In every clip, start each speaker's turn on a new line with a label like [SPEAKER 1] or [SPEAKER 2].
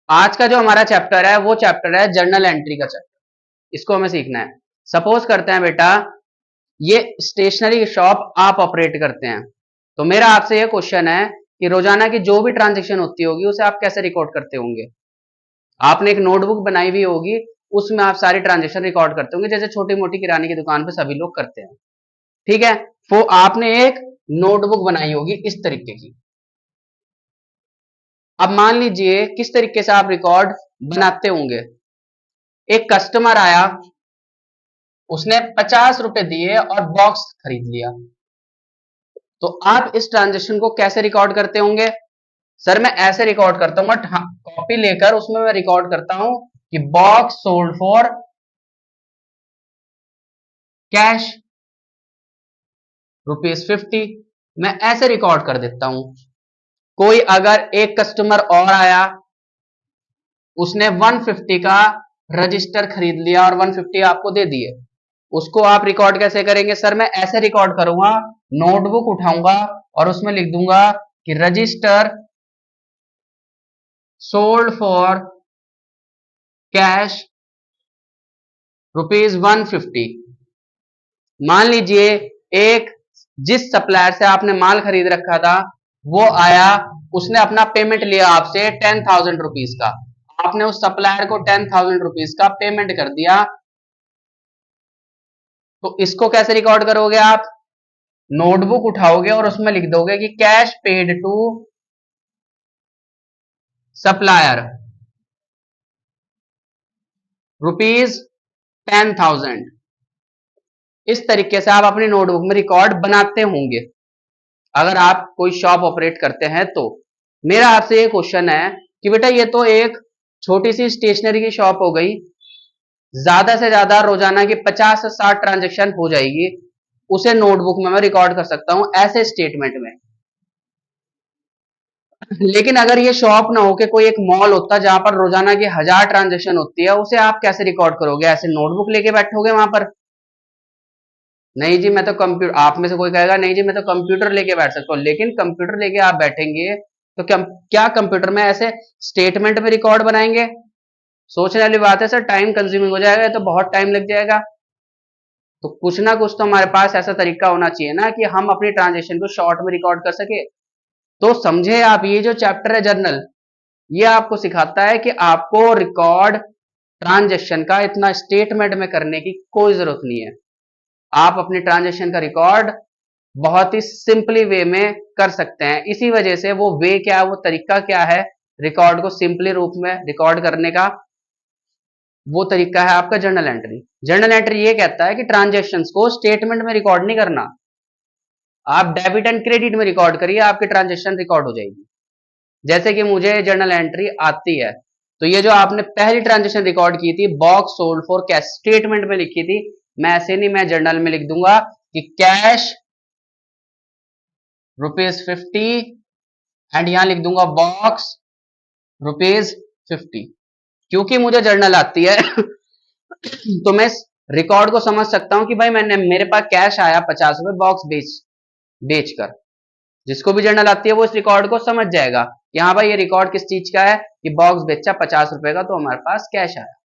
[SPEAKER 1] आज का जो हमारा चैप्टर है वो चैप्टर है जर्नल एंट्री का चैप्टर। इसको हमें सीखना है। सपोज करते हैं बेटा, ये स्टेशनरी की शॉप आप ऑपरेट करते हैं, तो मेरा आपसे ये क्वेश्चन है कि रोजाना की जो भी ट्रांजेक्शन होती होगी उसे आप कैसे रिकॉर्ड करते होंगे। आपने एक नोटबुक बनाई हुई होगी, उसमें आप सारी ट्रांजेक्शन रिकॉर्ड करते होंगे, जैसे छोटी मोटी किराने की दुकान पे सभी लोग करते हैं। ठीक है, वो आपने एक नोटबुक बनाई होगी इस तरीके की। अब मान लीजिए किस तरीके से आप रिकॉर्ड बनाते होंगे। एक कस्टमर आया, उसने 50 रुपए दिए और बॉक्स खरीद लिया, तो आप इस ट्रांजेक्शन को कैसे रिकॉर्ड करते होंगे। सर मैं ऐसे रिकॉर्ड करता हूँ, कॉपी लेकर उसमें मैं रिकॉर्ड करता हूं कि बॉक्स सोल्ड फॉर कैश ₹50। मैं ऐसे रिकॉर्ड कर देता हूं। कोई अगर एक कस्टमर और आया, उसने 150 का रजिस्टर खरीद लिया और 150 आपको दे दिए, उसको आप रिकॉर्ड कैसे करेंगे। सर मैं ऐसे रिकॉर्ड करूंगा, नोटबुक उठाऊंगा और उसमें लिख दूंगा कि रजिस्टर सोल्ड फॉर कैश ₹150। मान लीजिए एक जिस सप्लायर से आपने माल खरीद रखा था वो आया, उसने अपना पेमेंट लिया आपसे 10,000 रुपीज का। आपने उस सप्लायर को 10,000 रुपीज का पेमेंट कर दिया, तो इसको कैसे रिकॉर्ड करोगे आप। नोटबुक उठाओगे और उसमें लिख दोगे कि कैश पेड टू सप्लायर ₹10,000। इस तरीके से आप अपनी नोटबुक में रिकॉर्ड बनाते होंगे अगर आप कोई शॉप ऑपरेट करते हैं तो। मेरा आपसे ये क्वेश्चन है कि बेटा ये तो एक छोटी सी स्टेशनरी की शॉप हो गई, ज्यादा से ज्यादा रोजाना की 50 से 60 ट्रांजेक्शन हो जाएगी, उसे नोटबुक में मैं रिकॉर्ड कर सकता हूं ऐसे स्टेटमेंट में। लेकिन अगर ये शॉप ना हो के कोई एक मॉल होता जहां पर रोजाना की 1000 ट्रांजेक्शन होती है, उसे आप कैसे रिकॉर्ड करोगे। ऐसे नोटबुक लेके बैठोगे वहां पर। नहीं जी मैं तो कंप्यूटर, आप में से कोई कहेगा नहीं जी मैं तो कंप्यूटर लेके बैठ सकता हूँ, लेकिन कंप्यूटर लेके आप बैठेंगे तो क्या क्या कंप्यूटर में ऐसे स्टेटमेंट में रिकॉर्ड बनाएंगे। सोचने वाली बात है सर, टाइम कंज्यूमिंग हो जाएगा, तो बहुत टाइम लग जाएगा। तो कुछ ना कुछ तो हमारे पास ऐसा तरीका होना चाहिए ना कि हम अपनी ट्रांजेक्शन को शॉर्ट में रिकॉर्ड कर सके। तो समझे आप, ये जो चैप्टर है जर्नल, ये आपको सिखाता है कि आपको रिकॉर्ड ट्रांजेक्शन का इतना स्टेटमेंट में करने की कोई जरूरत नहीं है। आप अपनी ट्रांजेक्शन का रिकॉर्ड बहुत ही सिंपली वे में कर सकते हैं। इसी वजह से वो वे क्या है, वो तरीका क्या है रिकॉर्ड को सिंपली रूप में रिकॉर्ड करने का, वो तरीका है आपका जर्नल एंट्री। जर्नल एंट्री ये कहता है कि ट्रांजेक्शन्स को स्टेटमेंट में रिकॉर्ड नहीं करना, आप डेबिट एंड क्रेडिट में रिकॉर्ड करिए, आपकी ट्रांजेक्शन रिकॉर्ड हो जाएगी। जैसे कि मुझे जर्नल एंट्री आती है, तो ये जो आपने पहली ट्रांजेक्शन रिकॉर्ड की थी box sold for cash, statement में लिखी थी, मैं ऐसे नहीं, मैं जर्नल में लिख दूंगा कि कैश ₹50 एंड यहां लिख दूंगा बॉक्स ₹50। क्योंकि मुझे जर्नल आती है तो मैं रिकॉर्ड को समझ सकता हूं कि भाई मैंने, मेरे पास कैश आया 50 रुपए बॉक्स बेचकर। जिसको भी जर्नल आती है वो इस रिकॉर्ड को समझ जाएगा कि हाँ भाई ये रिकॉर्ड किस चीज का है, कि बॉक्स बेचा 50 रुपए का, तो हमारे पास कैश आया।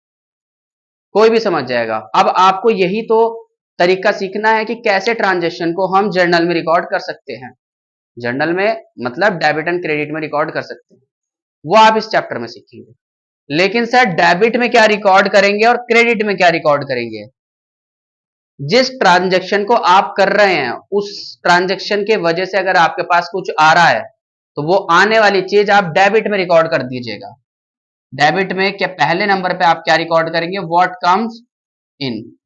[SPEAKER 1] कोई भी समझ जाएगा। अब आपको यही तो तरीका सीखना है कि कैसे ट्रांजेक्शन को हम जर्नल में रिकॉर्ड कर सकते हैं। जर्नल में मतलब डेबिट एंड क्रेडिट में रिकॉर्ड कर सकते हैं, वो आप इस चैप्टर में सीखेंगे। लेकिन सर डेबिट में क्या रिकॉर्ड करेंगे और क्रेडिट में क्या रिकॉर्ड करेंगे। जिस ट्रांजैक्शन को आप कर रहे हैं उस ट्रांजैक्शन के वजह से अगर आपके पास कुछ आ रहा है, तो वो आने वाली चीज आप डेबिट में रिकॉर्ड कर दीजिएगा। डेबिट में क्या पहले नंबर पे आप क्या रिकॉर्ड करेंगे, व्हाट कम्स इन।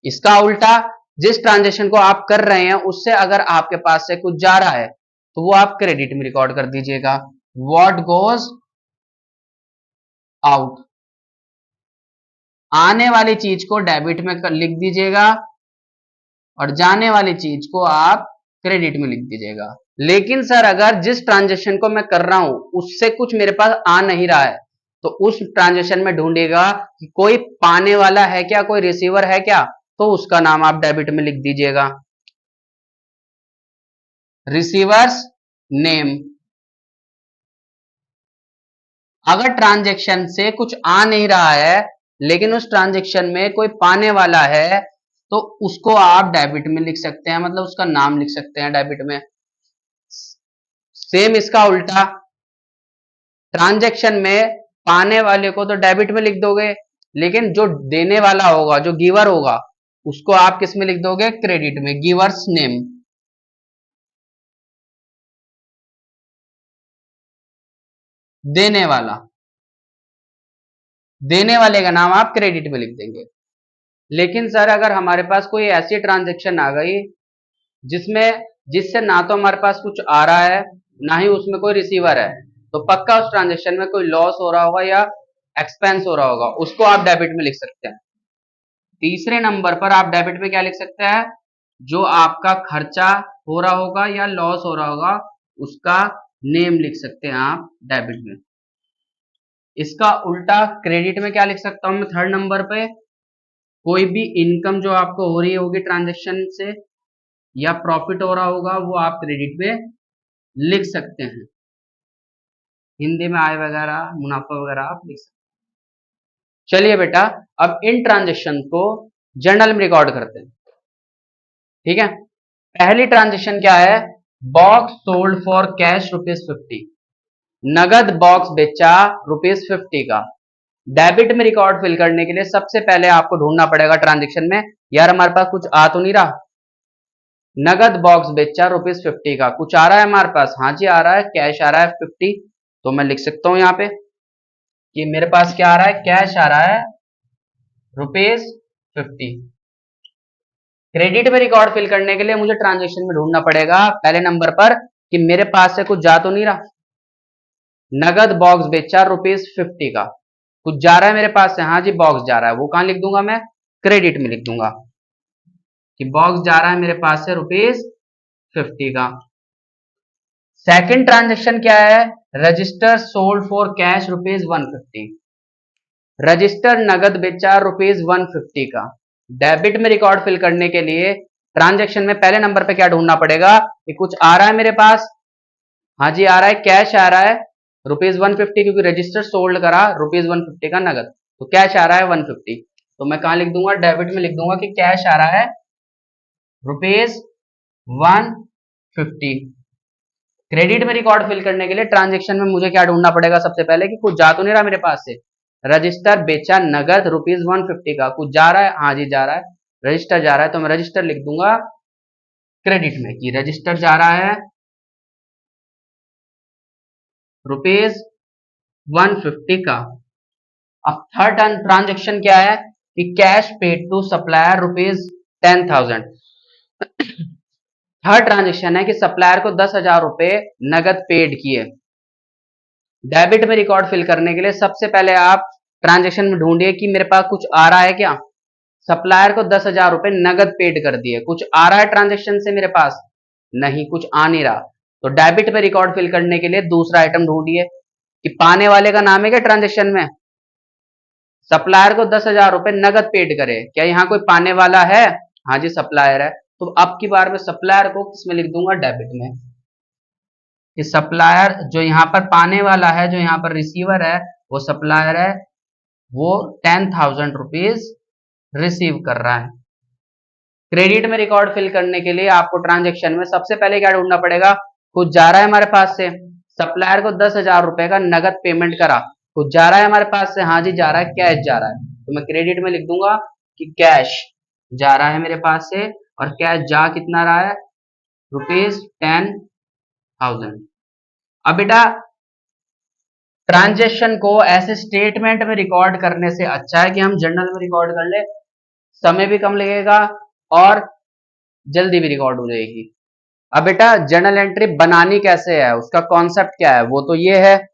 [SPEAKER 1] इसका उल्टा, जिस ट्रांजैक्शन को आप कर रहे हैं उससे अगर आपके पास से कुछ जा रहा है, तो वो आप क्रेडिट में रिकॉर्ड कर दीजिएगा, व्हाट गोज आउट। आने वाली चीज को डेबिट में लिख दीजिएगा और जाने वाली चीज को आप क्रेडिट में लिख दीजिएगा। लेकिन सर अगर जिस ट्रांजेक्शन को मैं कर रहा हूं उससे कुछ मेरे पास आ नहीं रहा है, तो उस ट्रांजेक्शन में ढूंढेगा कि कोई पाने वाला है क्या, कोई रिसीवर है क्या, तो उसका नाम आप डेबिट में लिख दीजिएगा, रिसीवर्स नेम। अगर ट्रांजेक्शन से कुछ आ नहीं रहा है लेकिन उस ट्रांजेक्शन में कोई पाने वाला है तो उसको आप डेबिट में लिख सकते हैं, मतलब उसका नाम लिख सकते हैं डेबिट में। सेम इसका उल्टा, ट्रांजेक्शन में पाने वाले को तो डेबिट में लिख दोगे लेकिन जो देने वाला होगा, जो गिवर होगा, उसको आप किस में लिख दोगे? क्रेडिट में, गिवर्स नेम। देने वाला, देने वाले का नाम आप क्रेडिट में लिख देंगे। लेकिन सर अगर हमारे पास कोई ऐसी ट्रांजेक्शन आ गई जिसमें जिससे ना तो हमारे पास कुछ आ रहा है ना ही उसमें कोई रिसीवर है, तो पक्का उस ट्रांजेक्शन में कोई लॉस हो रहा होगा या एक्सपेंस हो रहा होगा, उसको आप डेबिट में लिख सकते हैं। तीसरे नंबर पर आप डेबिट में क्या लिख सकते हैं? जो आपका खर्चा हो रहा होगा या लॉस हो रहा होगा उसका नेम लिख सकते हैं आप डेबिट में। इसका उल्टा क्रेडिट में क्या लिख सकता हूं मैं? थर्ड नंबर पे कोई भी इनकम जो आपको हो रही होगी ट्रांजेक्शन से या प्रॉफिट हो रहा होगा वो आप क्रेडिट में लिख सकते हैं। हिंदी में आय वगैरह, मुनाफा वगैरह आप लिख सकते हैं। चलिए बेटा, अब इन ट्रांजेक्शन को जर्नल में रिकॉर्ड करते हैं। ठीक है, पहली ट्रांजेक्शन क्या है? बॉक्स सोल्ड फॉर कैश ₹50, नगद बॉक्स बेचा ₹50 का। डेबिट में रिकॉर्ड फिल करने के लिए सबसे पहले आपको ढूंढना पड़ेगा ट्रांजेक्शन में, यार हमारे पास कुछ आ तो नहीं रहा। नगद बॉक्स बेचा ₹50 का, कुछ आ रहा है हमारे पास? हाँ जी आ रहा है, कैश आ रहा है 50। तो मैं लिख सकता हूं यहां पे कि मेरे पास क्या आ रहा है? कैश आ रहा है ₹50। क्रेडिट में रिकॉर्ड फिल करने के लिए मुझे ट्रांजेक्शन में ढूंढना पड़ेगा पहले नंबर पर कि मेरे पास से कुछ जा तो नहीं रहा। नगद बॉक्स बेचा ₹50 का, कुछ जा रहा है मेरे पास से? हाँ जी बॉक्स जा रहा है, वो कहां लिख दूंगा मैं? क्रेडिट में लिख दूंगा कि बॉक्स जा रहा है मेरे पास से ₹50 का। सेकंड ट्रांजेक्शन क्या है? Register sold for cash ₹150, register नगद बेचा ₹150 का। डेबिट में रिकॉर्ड फिल करने के लिए ट्रांजेक्शन में पहले नंबर पे क्या ढूंढना पड़ेगा कि कुछ आ रहा है मेरे पास? हाँ जी आ रहा है, कैश आ रहा है ₹150, क्योंकि रजिस्टर सोल्ड करा ₹150 का नगद, तो कैश आ रहा है 150। तो मैं कहां लिख दूंगा? डेबिट में लिख दूंगा कि कैश आ रहा है ₹150। क्रेडिट में रिकॉर्ड फिल करने के लिए ट्रांजेक्शन में मुझे क्या ढूंढना पड़ेगा सबसे पहले कि कुछ जा तो नहीं रहा मेरे पास से? रजिस्टर बेचा नगद ₹150 का, कुछ जा रहा है? हाँ जी जा रहा है, रजिस्टर जा रहा है, तो मैं रजिस्टर लिख दूंगा क्रेडिट में कि रजिस्टर जा रहा है ₹150 का। अब थर्ड ट्रांजेक्शन क्या है कि cash paid to supplier ₹10,000। Third transaction है कि सप्लायर को ₹10,000 नगद पेड किए। डेबिट में रिकॉर्ड फिल करने के लिए सबसे पहले आप ट्रांजेक्शन में ढूंढिए कि मेरे पास कुछ आ रहा है क्या। सप्लायर को ₹10,000 नगद पेड कर दिए, कुछ आ रहा है ट्रांजेक्शन से मेरे पास? नहीं, कुछ आ नहीं रहा। तो डेबिट में रिकॉर्ड फिल करने के लिए दूसरा आइटम ढूंढिए कि पाने वाले का नाम है क्या ट्रांजेक्शन में? सप्लायर को ₹10,000 नगद पेड करे, क्या यहाँ कोई पाने वाला है? हाँ जी सप्लायर है, तो अब की बार में सप्लायर को किसमें लिख दूंगा? डेबिट में, कि सप्लायर जो यहाँ पर पाने वाला है, जो यहाँ पर रिसीवर है वो सप्लायर है, वो ₹10,000 रिसीव कर रहा है। क्रेडिट में रिकॉर्ड फिल करने के लिए आपको ट्रांजेक्शन में सबसे पहले क्या ढूंढना पड़ेगा? कुछ जा रहा है हमारे पास से, सप्लायर को ₹10,000 का नगद पेमेंट करा, कुछ जा रहा है हमारे पास से? हाँ जी जा रहा है, कैश जा रहा है, तो मैं क्रेडिट में लिख दूंगा कि कैश जा रहा है मेरे पास से, और कैश जा कितना रहा है? ₹10,000। अब बेटा ट्रांजेक्शन को ऐसे स्टेटमेंट में रिकॉर्ड करने से अच्छा है कि हम जर्नल में रिकॉर्ड कर ले, समय भी कम लगेगा और जल्दी भी रिकॉर्ड हो जाएगी। अब बेटा जर्नल एंट्री बनानी कैसे है, उसका कॉन्सेप्ट क्या है, वो तो ये है,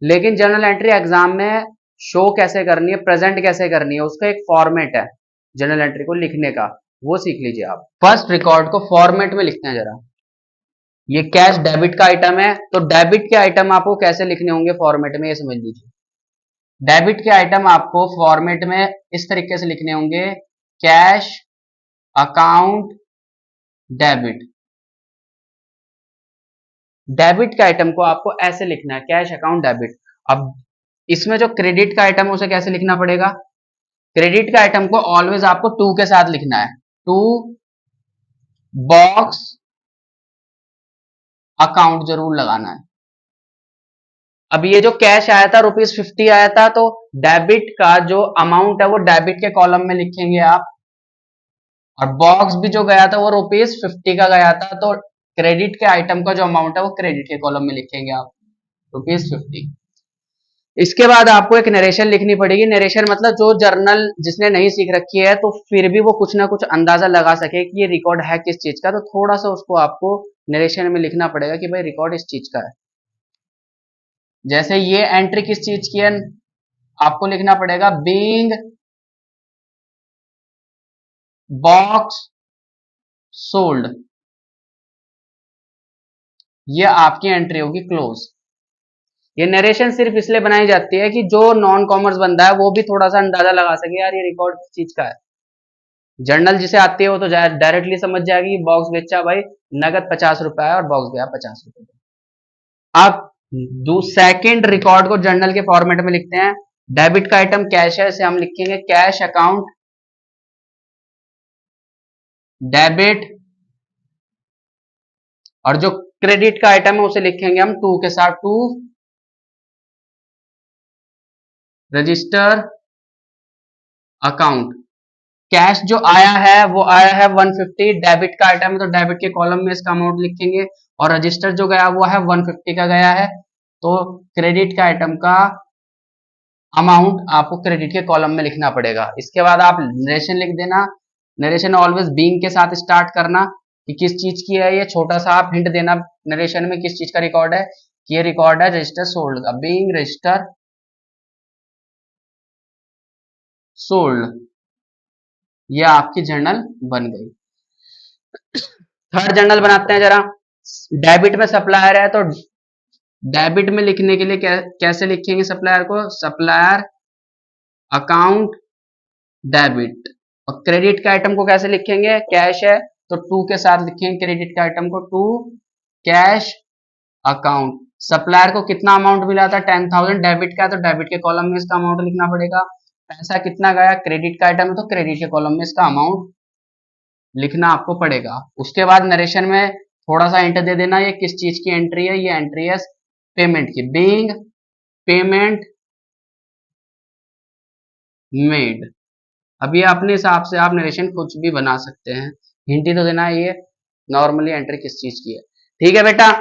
[SPEAKER 1] लेकिन जर्नल एंट्री एग्जाम में शो कैसे करनी है, प्रेजेंट कैसे करनी है, उसका एक फॉर्मेट है जर्नल एंट्री को लिखने का, वो सीख लीजिए आप। फर्स्ट रिकॉर्ड को फॉर्मेट में लिखते हैं जरा। ये कैश डेबिट का आइटम है, तो डेबिट के आइटम आपको कैसे लिखने होंगे फॉर्मेट में, ये समझ लीजिए। डेबिट के आइटम आपको फॉर्मेट में इस तरीके से लिखने होंगे, कैश अकाउंट डेबिट। डेबिट के आइटम को आपको ऐसे लिखना है, कैश अकाउंट डेबिट। अब इसमें जो क्रेडिट का आइटम है उसे कैसे लिखना पड़ेगा? क्रेडिट का आइटम को ऑलवेज आपको टू के साथ लिखना है, टू बॉक्स अकाउंट जरूर लगाना है। अब ये जो कैश आया था ₹50 आया था, तो डेबिट का जो अमाउंट है वो डेबिट के कॉलम में लिखेंगे आप, और बॉक्स भी जो गया था वो ₹50 का गया था, तो क्रेडिट के आइटम का जो अमाउंट है वो क्रेडिट के कॉलम में लिखेंगे आप, ₹50। इसके बाद आपको एक नरेशन लिखनी पड़ेगी। नरेशन मतलब जो जर्नल जिसने नहीं सीख रखी है तो फिर भी वो कुछ ना कुछ अंदाजा लगा सके कि ये रिकॉर्ड है किस चीज का, तो थोड़ा सा उसको आपको नरेशन में लिखना पड़ेगा कि भाई रिकॉर्ड इस चीज का है। जैसे ये एंट्री किस चीज की है, आपको लिखना पड़ेगा बीइंग बॉक्स सोल्ड, ये आपकी एंट्री होगी क्लोज। ये नरेशन सिर्फ इसलिए बनाई जाती है कि जो नॉन कॉमर्स बंदा है वो भी थोड़ा सा अंदाजा लगा सके यार ये रिकॉर्ड किस चीज का है। जर्नल जिसे आती है वो तो डायरेक्टली समझ जाएगी बॉक्स बेचा भाई नगद ₹50 है और बॉक्स गया ₹50। आप सेकंड रिकॉर्ड को जर्नल के फॉर्मेट में लिखते हैं। डेबिट का आइटम कैश है, इसे हम लिखेंगे कैश अकाउंट डेबिट, और जो क्रेडिट का आइटम है उसे लिखेंगे हम टू के साथ, टू रजिस्टर अकाउंट। कैश जो आया है वो आया है 150, डेबिट का आइटम है तो डेबिट के कॉलम में इसका अमाउंट लिखेंगे, और रजिस्टर जो गया वो है 150 का गया है, तो क्रेडिट का आइटम का अमाउंट आपको क्रेडिट के कॉलम में लिखना पड़ेगा। इसके बाद आप नरेशन लिख देना। नरेशन ऑलवेज बीइंग के साथ स्टार्ट करना कि किस चीज की है ये, छोटा सा आप हिंट देना नरेशन में किस चीज का रिकॉर्ड है, कि ये रिकॉर्ड है रजिस्टर सोल्ड का, बीइंग रजिस्टर सोल्ड। ये आपकी जर्नल बन गई। थर्ड जर्नल बनाते हैं जरा। डेबिट में सप्लायर है तो डेबिट में लिखने के लिए कैसे लिखेंगे सप्लायर को, सप्लायर अकाउंट डेबिट। और क्रेडिट के आइटम को कैसे लिखेंगे, कैश है तो टू के साथ लिखेंगे क्रेडिट के आइटम को, टू कैश अकाउंट। सप्लायर को कितना अमाउंट मिला था 10,000, डेबिट का तो डेबिट के कॉलम में इसका अमाउंट लिखना पड़ेगा। पैसा कितना गया क्रेडिट का आइटम है तो क्रेडिट के कॉलम में इसका अमाउंट लिखना आपको पड़ेगा। उसके बाद नरेशन में थोड़ा सा एंटर दे देना ये किस चीज की एंट्री है, ये एंट्री है पेमेंट की, बीइंग पेमेंट मेड। अब ये अपने हिसाब से आप नरेशन कुछ भी बना सकते हैं, हिंट ही तो देना है ये नॉर्मली एंट्री किस चीज की है। ठीक है बेटा,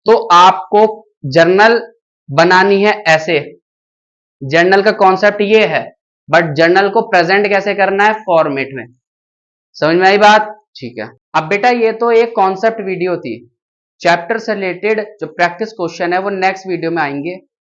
[SPEAKER 1] तो आपको जर्नल बनानी है ऐसे, जर्नल का कॉन्सेप्ट ये है, बट जर्नल को प्रेजेंट कैसे करना है फॉर्मेट में। समझ में आई बात? ठीक है। अब बेटा ये तो एक कॉन्सेप्ट वीडियो थी, चैप्टर से रिलेटेड जो प्रैक्टिस क्वेश्चन है वो नेक्स्ट वीडियो में आएंगे।